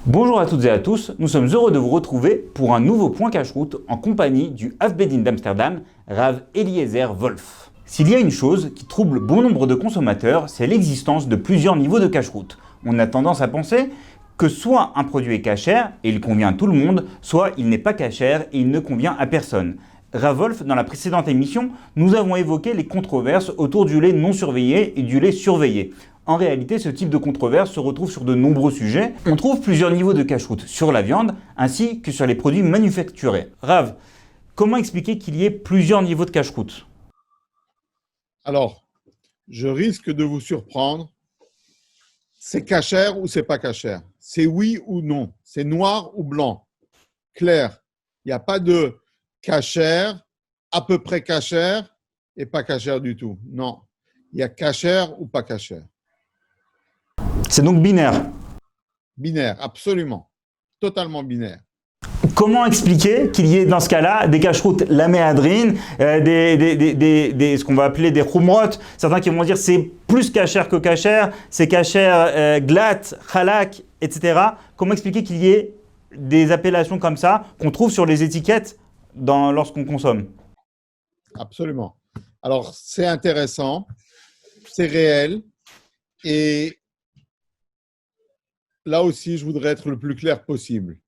Bonjour à toutes et à tous, nous sommes heureux de vous retrouver pour un nouveau point cache-route en compagnie du Haf Bedin d'Amsterdam, Rav Eliezer Wolf. S'il y a une chose qui trouble bon nombre de consommateurs, c'est l'existence de plusieurs niveaux de cache-route. On a tendance à penser que soit un produit est cachère et il convient à tout le monde, soit il n'est pas cachère et il ne convient à personne. Rav Wolf, dans la précédente émission, nous avons évoqué les controverses autour du lait non surveillé et du lait surveillé. En réalité, ce type de controverse se retrouve sur de nombreux sujets. On trouve plusieurs niveaux de cache-route sur la viande ainsi que sur les produits manufacturés. Rav, comment expliquer qu'il y ait plusieurs niveaux de cache-route ? Alors, je risque de vous surprendre. C'est cachère ou c'est pas cachère? C'est oui ou non? C'est noir ou blanc? Clair. Il n'y a pas de cachère, à peu près cachère et pas cachère du tout. Non. Il y a cachère ou pas cachère. C'est donc binaire. Binaire, absolument. Totalement binaire. Comment expliquer qu'il y ait dans ce cas-là des cache-routes laméadrines, ce qu'on va appeler des khumrot, certains qui vont dire c'est plus cachère que cachère, c'est cachère glatt, khalak, etc. Comment expliquer qu'il y ait des appellations comme ça qu'on trouve sur les étiquettes lorsqu'on consomme? Absolument. Alors, c'est intéressant, c'est réel et là aussi, je voudrais être le plus clair possible.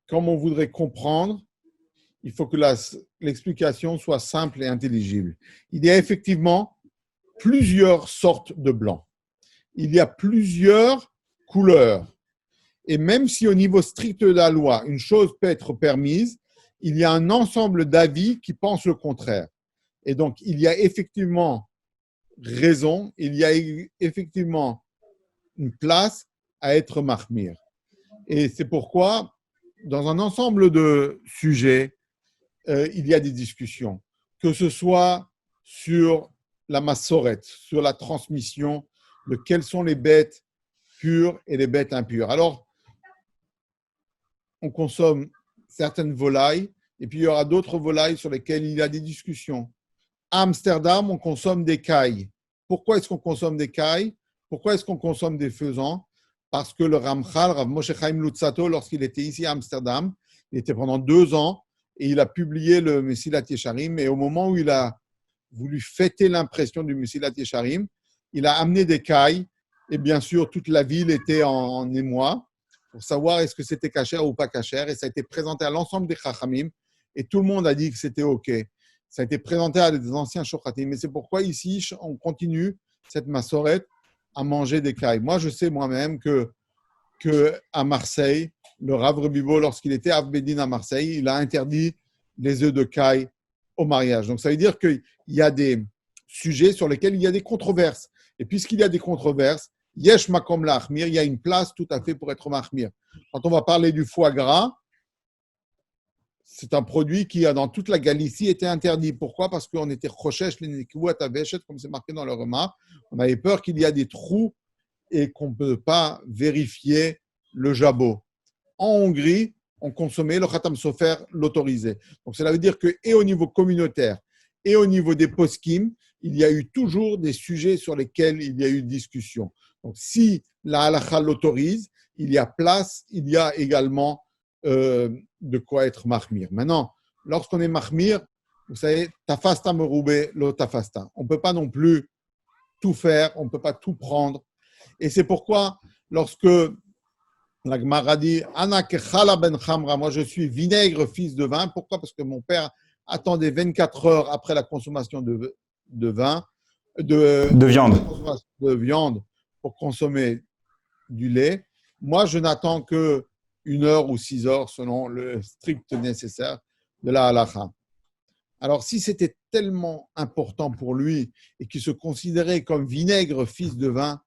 Comme on voudrait comprendre, il faut que l'explication soit simple et intelligible. Il y a effectivement plusieurs sortes de blanc. Il y a plusieurs couleurs. Et même si au niveau strict de la loi, une chose peut être permise, il y a un ensemble d'avis qui pensent le contraire. Et donc, il y a effectivement raison, il y a effectivement une place à être mahmir. Et c'est pourquoi, dans un ensemble de sujets, il y a des discussions, que ce soit sur la massorette, sur la transmission de quelles sont les bêtes pures et les bêtes impures. Alors, on consomme certaines volailles, et puis il y aura d'autres volailles sur lesquelles il y a des discussions. À Amsterdam, on consomme des cailles. Pourquoi est-ce qu'on consomme des cailles? Pourquoi est-ce qu'on consomme des faisans? Parce que le Ramchal, Rav Moshe Chaim Luzzatto, lorsqu'il était ici à Amsterdam, il était pendant 2 ans et il a publié le Mesilat Yesharim. Et au moment où il a voulu fêter l'impression du Mesilat Yesharim, il a amené des cailles et bien sûr, toute la ville était en émoi pour savoir est-ce que c'était cachère ou pas cachère. Et ça a été présenté à l'ensemble des Chachamim et tout le monde a dit que c'était OK. Ça a été présenté à des anciens Shochatim. Mais c'est pourquoi ici, on continue cette massorette à manger des cailles. Moi, je sais moi-même que à Marseille, le Rav Rebivo, lorsqu'il était Haf Bedin à Marseille, il a interdit les œufs de caille au mariage. Donc, ça veut dire qu'il y a des sujets sur lesquels il y a des controverses. Et puisqu'il y a des controverses, yesh makom la'achmir, il y a une place tout à fait pour être mahmir. Quand on va parler du foie gras, c'est un produit qui, dans toute la Galicie, était interdit. Pourquoi? Parce qu'on était chochesh l'enekouat aveshet, comme c'est marqué dans le remarque. On avait peur qu'il y a des trous et qu'on ne peut pas vérifier le jabot. En Hongrie, on consommait, le Khatam Sofer l'autorisait. Donc, cela veut dire que, et au niveau communautaire, et au niveau des poskim, il y a eu toujours des sujets sur lesquels il y a eu discussion. Donc, si la halakha l'autorise, il y a place, il y a également de quoi être mahmir. Maintenant, lorsqu'on est mahmir, vous savez, tafasta meroube lo tafasta. On ne peut pas non plus tout faire, on ne peut pas tout prendre. Et c'est pourquoi, lorsque la Gemara dit Ana kechala ben chamra, moi je suis vinaigre, fils de vin. Pourquoi? Parce que mon père attendait 24 heures après la consommation de vin, de viande. De viande pour consommer du lait. Moi, je n'attends que 1 heure ou 6 heures selon le strict nécessaire de la halakha. Alors, si c'était tellement important pour lui et qu'il se considérait comme vinaigre, fils de vin,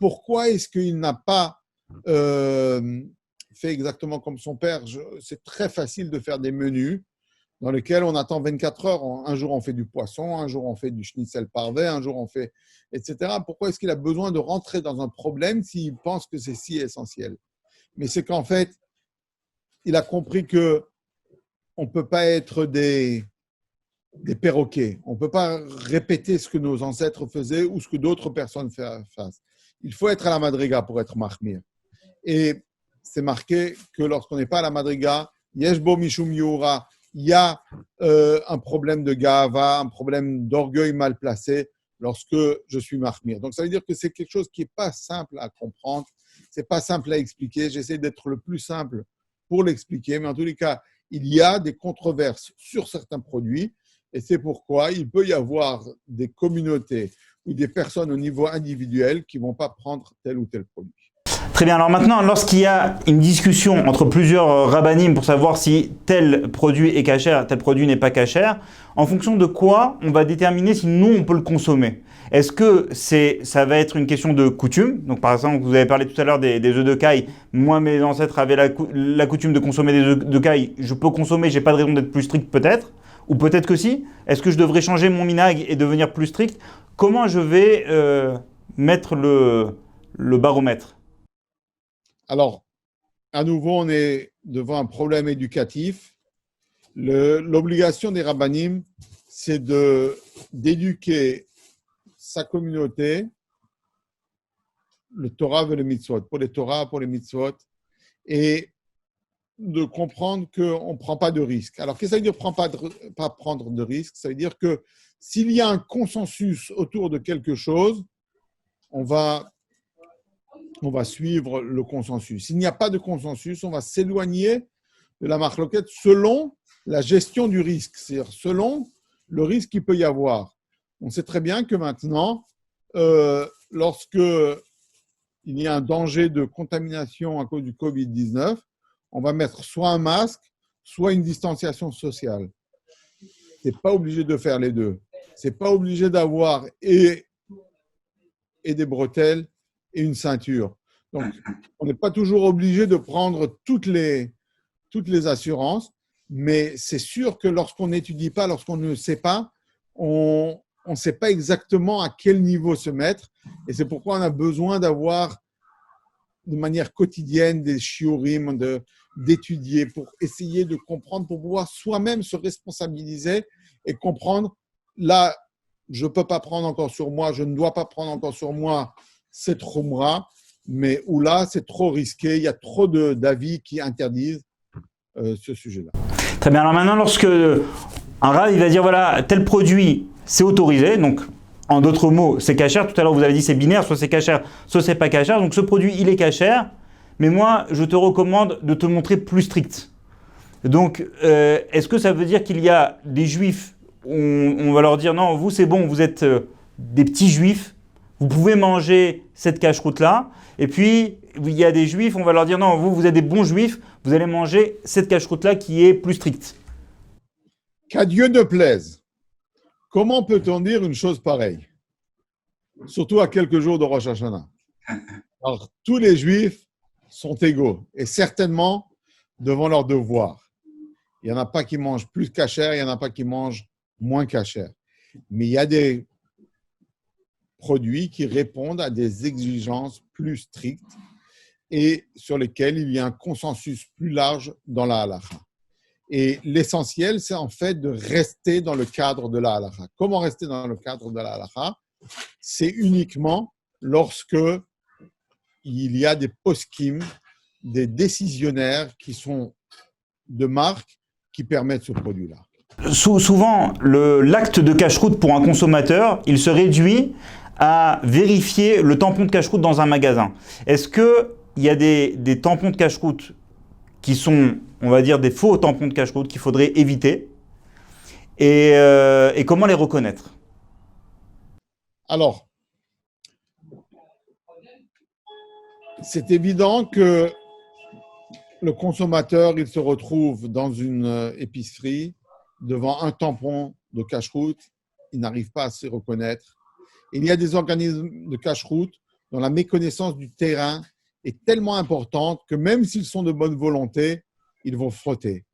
pourquoi est-ce qu'il n'a pas fait exactement comme son père? C'est très facile de faire des menus dans lesquels on attend 24 heures. Un jour, on fait du poisson, un jour, on fait du schnitzel parvé, un jour, on fait, etc. Pourquoi est-ce qu'il a besoin de rentrer dans un problème s'il pense que c'est si essentiel? Mais c'est qu'en fait, il a compris qu'on ne peut pas être des des perroquets. On ne peut pas répéter ce que nos ancêtres faisaient ou ce que d'autres personnes fassent. Il faut être à la madriga pour être mahmir. Et c'est marqué que lorsqu'on n'est pas à la madriga, yeshbo mishum yura, il y a un problème de gava, un problème d'orgueil mal placé lorsque je suis mahmir. Donc ça veut dire que c'est quelque chose qui n'est pas simple à comprendre, c'est pas simple à expliquer. J'essaie d'être le plus simple pour l'expliquer, mais en tous les cas, il y a des controverses sur certains produits et c'est pourquoi il peut y avoir des communautés ou des personnes au niveau individuel qui ne vont pas prendre tel ou tel produit. Très bien, alors maintenant, lorsqu'il y a une discussion entre plusieurs rabbinim pour savoir si tel produit est cachère, tel produit n'est pas cachère, en fonction de quoi on va déterminer si nous, on peut le consommer? Est-ce que ça va être une question de coutume? Donc par exemple, vous avez parlé tout à l'heure des œufs de caille. Moi, mes ancêtres avaient la coutume de consommer des œufs de caille. Je peux consommer, j'ai pas de raison d'être plus strict peut-être. Ou peut-être que si. Est-ce que je devrais changer mon minag et devenir plus strict? Comment je vais mettre le baromètre? Alors, à nouveau, on est devant un problème éducatif. L'obligation des rabbanim, c'est d'éduquer sa communauté, le Torah et le mitzvot, pour les Torah, pour les mitzvot, et de comprendre qu'on ne prend pas de risque. Alors, qu'est-ce que ça veut dire pas prendre de risque? Ça veut dire que s'il y a un consensus autour de quelque chose, on va suivre le consensus. S'il n'y a pas de consensus, on va s'éloigner de la marloquette selon la gestion du risque, c'est-à-dire selon le risque qu'il peut y avoir. On sait très bien que maintenant, lorsque il y a un danger de contamination à cause du Covid-19, on va mettre soit un masque, soit une distanciation sociale. Tu n'es pas obligé de faire les deux. Ce n'est pas obligé d'avoir et des bretelles et une ceinture. Donc, on n'est pas toujours obligé de prendre toutes les assurances, mais c'est sûr que lorsqu'on n'étudie pas, lorsqu'on ne sait pas, on ne sait pas exactement à quel niveau se mettre. Et c'est pourquoi on a besoin d'avoir de manière quotidienne des shiurim, d'étudier pour essayer de comprendre, pour pouvoir soi-même se responsabiliser et comprendre, là, je ne peux pas prendre encore sur moi, je ne dois pas prendre encore sur moi cette khumra, mais où là, c'est trop risqué, il y a trop d'avis qui interdisent ce sujet-là. Très bien, alors maintenant, lorsque un rav, il va dire, voilà, tel produit, c'est autorisé, donc en d'autres mots, c'est cachère. Tout à l'heure, vous avez dit c'est binaire, soit c'est cachère, soit c'est pas cachère. Donc ce produit, il est cachère, mais moi, je te recommande de te montrer plus strict. Donc, est-ce que ça veut dire qu'il y a des juifs, on va leur dire, non, vous c'est bon, vous êtes des petits juifs, vous pouvez manger cette cacheroute-là, et puis il y a des juifs, on va leur dire, non, vous êtes des bons juifs, vous allez manger cette cacheroute-là qui est plus stricte. Qu'à Dieu ne plaise. Comment peut-on dire une chose pareille? Surtout à quelques jours de Rosh Hashanah. Alors, tous les Juifs sont égaux et certainement devant leurs devoirs. Il n'y en a pas qui mangent plus cachère, il n'y en a pas qui mangent moins cachère. Mais il y a des produits qui répondent à des exigences plus strictes et sur lesquels il y a un consensus plus large dans la halakha. Et l'essentiel, c'est en fait de rester dans le cadre de la halakha. Comment rester dans le cadre de la halakha? C'est uniquement lorsque il y a des poskim, des décisionnaires qui sont de marque qui permettent ce produit-là. Souvent, l'acte de cacheroute pour un consommateur, il se réduit à vérifier le tampon de cacheroute dans un magasin. Est-ce qu'il y a des tampons de cacheroute qui sont, on va dire, des faux tampons de cacheroute qu'il faudrait éviter et comment les reconnaître? Alors, c'est évident que le consommateur, il se retrouve dans une épicerie devant un tampon de cacheroute, il n'arrive pas à se reconnaître. Il y a des organismes de cacheroute dont la méconnaissance du terrain est tellement importante que même s'ils sont de bonne volonté, ils vont frotter,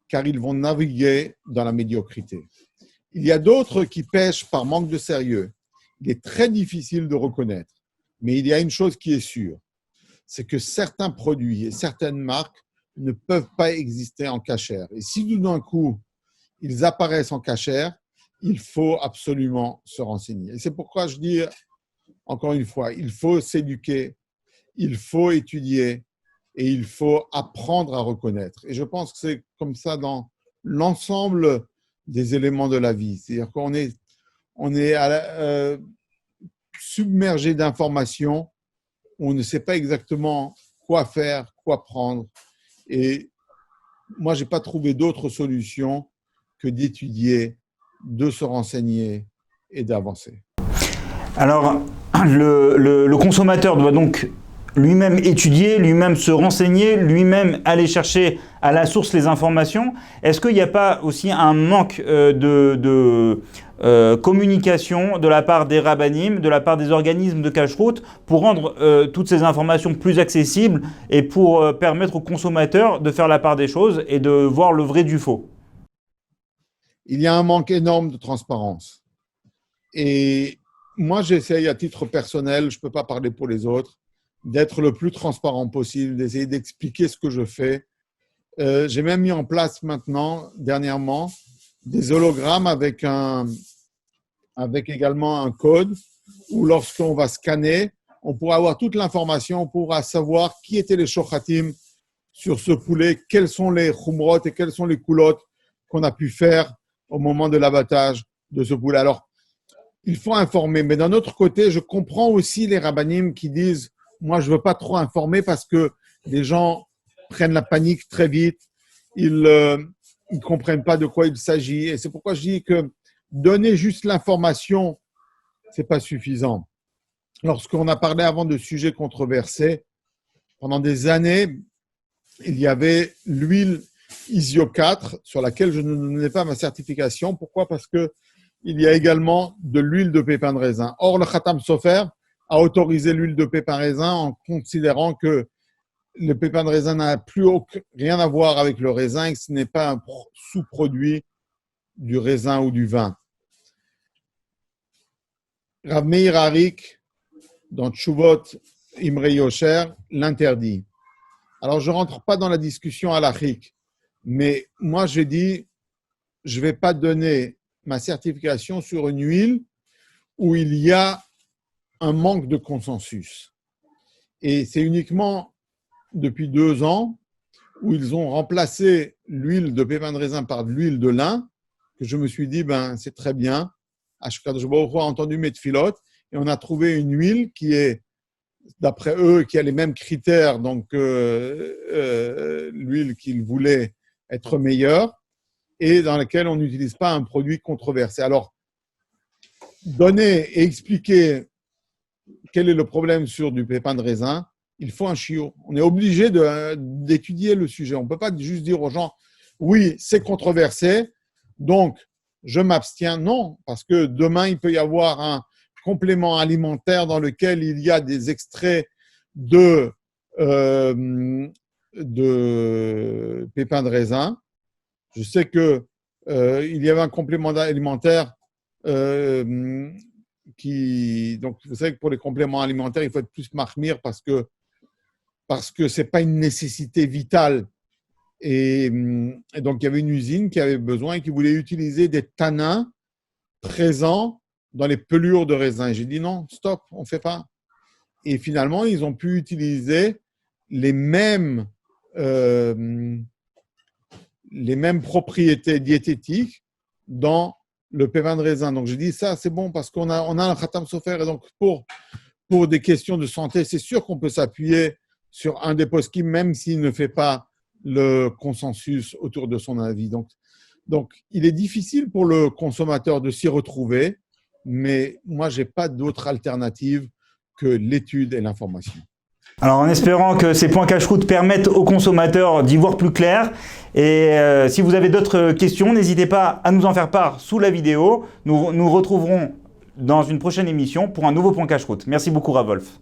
car ils vont naviguer dans la médiocrité. Il y a d'autres qui pêchent par manque de sérieux. Il est très difficile de reconnaître, mais il y a une chose qui est sûre, c'est que certains produits et certaines marques ne peuvent pas exister en cachère. Et si tout d'un coup, ils apparaissent en cachère, il faut absolument se renseigner. Et c'est pourquoi je dis, encore une fois, il faut s'éduquer, il faut étudier et il faut apprendre à reconnaître. Et je pense que c'est comme ça dans l'ensemble des éléments de la vie. C'est-à-dire qu'on est, submergé d'informations, on ne sait pas exactement quoi faire, quoi prendre. Et moi, je n'ai pas trouvé d'autre solution que d'étudier, de se renseigner et d'avancer. Alors, le consommateur doit donc lui-même étudier, lui-même se renseigner, lui-même aller chercher à la source les informations. Est-ce qu'il n'y a pas aussi un manque de communication de la part des rabbinim, de la part des organismes de cacheroute pour rendre toutes ces informations plus accessibles et pour permettre aux consommateurs de faire la part des choses et de voir le vrai du faux? Il y a un manque énorme de transparence. Et moi, j'essaye à titre personnel, je ne peux pas parler pour les autres, d'être le plus transparent possible, d'essayer d'expliquer ce que je fais. J'ai même mis en place maintenant, dernièrement, des hologrammes avec également un code où lorsqu'on va scanner, on pourra avoir toute l'information, on pourra savoir qui étaient les shochatim sur ce poulet, quels sont les khumrot et quelles sont les coulottes qu'on a pu faire au moment de l'abattage de ce poulet. Alors, il faut informer, mais d'un autre côté, je comprends aussi les rabbinim qui disent moi, je ne veux pas trop informer parce que les gens prennent la panique très vite, ils ne comprennent pas de quoi il s'agit. Et c'est pourquoi je dis que donner juste l'information, ce n'est pas suffisant. Lorsqu'on a parlé avant de sujets controversés, pendant des années, il y avait l'huile ISO 4 sur laquelle je ne donnais pas ma certification. Pourquoi? Parce qu'il y a également de l'huile de pépins de raisin. Or, le Khatam Sofer a autorisé l'huile de pépins de raisin en considérant que le pépin de raisin n'a plus rien à voir avec le raisin et que ce n'est pas un sous-produit du raisin ou du vin. Rav Meir Harik, dans Tshuvot Imre Yosher, l'interdit. Alors, je ne rentre pas dans la discussion halachique, mais moi, j'ai dit, je ne vais pas donner ma certification sur une huile où il y a un manque de consensus. Et c'est uniquement depuis 2 ans où ils ont remplacé l'huile de pépins de raisin par de l'huile de lin que je me suis dit, c'est très bien. Akadosh Baruch Hu a entendu mes tefilot et on a trouvé une huile qui est, d'après eux, qui a les mêmes critères, donc l'huile qu'ils voulaient être meilleure et dans laquelle on n'utilise pas un produit controversé. Alors, donner et expliquer quel est le problème sur du pépin de raisin, il faut un chiot. On est obligé d'étudier le sujet. On ne peut pas juste dire aux gens, oui, c'est controversé, donc je m'abstiens. Non, parce que demain, il peut y avoir un complément alimentaire dans lequel il y a des extraits de pépins de raisin. Je sais qu'il y avait un complément alimentaire donc, vous savez que pour les compléments alimentaires, il faut être plus mahmir parce que ce n'est pas une nécessité vitale. Et donc, il y avait une usine qui avait besoin et qui voulait utiliser des tanins présents dans les pelures de raisin. Et j'ai dit non, stop, on ne fait pas. Et finalement, ils ont pu utiliser les mêmes propriétés diététiques dans le pépin de raisin. Donc, j'ai dit ça, c'est bon parce qu'on a un Khatam Sofer. Et donc, pour des questions de santé, c'est sûr qu'on peut s'appuyer sur un des poskim, même s'il ne fait pas le consensus autour de son avis. Donc, il est difficile pour le consommateur de s'y retrouver, mais moi, je n'ai pas d'autre alternative que l'étude et l'information. Alors, en espérant que ces points cache-route permettent aux consommateurs d'y voir plus clair. Et si vous avez d'autres questions, n'hésitez pas à nous en faire part sous la vidéo. Nous nous retrouverons dans une prochaine émission pour un nouveau point cache-route. Merci beaucoup, Rav Wolf.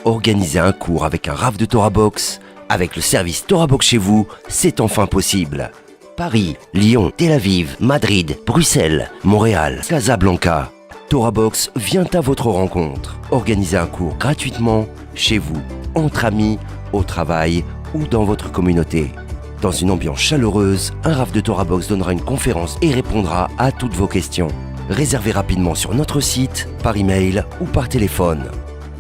Organiser un cours avec un Rav de Torah Box, avec le service Torah Box chez vous, c'est enfin possible. Paris, Lyon, Tel Aviv, Madrid, Bruxelles, Montréal, Casablanca. Torah Box vient à votre rencontre. Organisez un cours gratuitement chez vous, entre amis, au travail ou dans votre communauté. Dans une ambiance chaleureuse, un Rav de Torah Box donnera une conférence et répondra à toutes vos questions. Réservez rapidement sur notre site, par email ou par téléphone.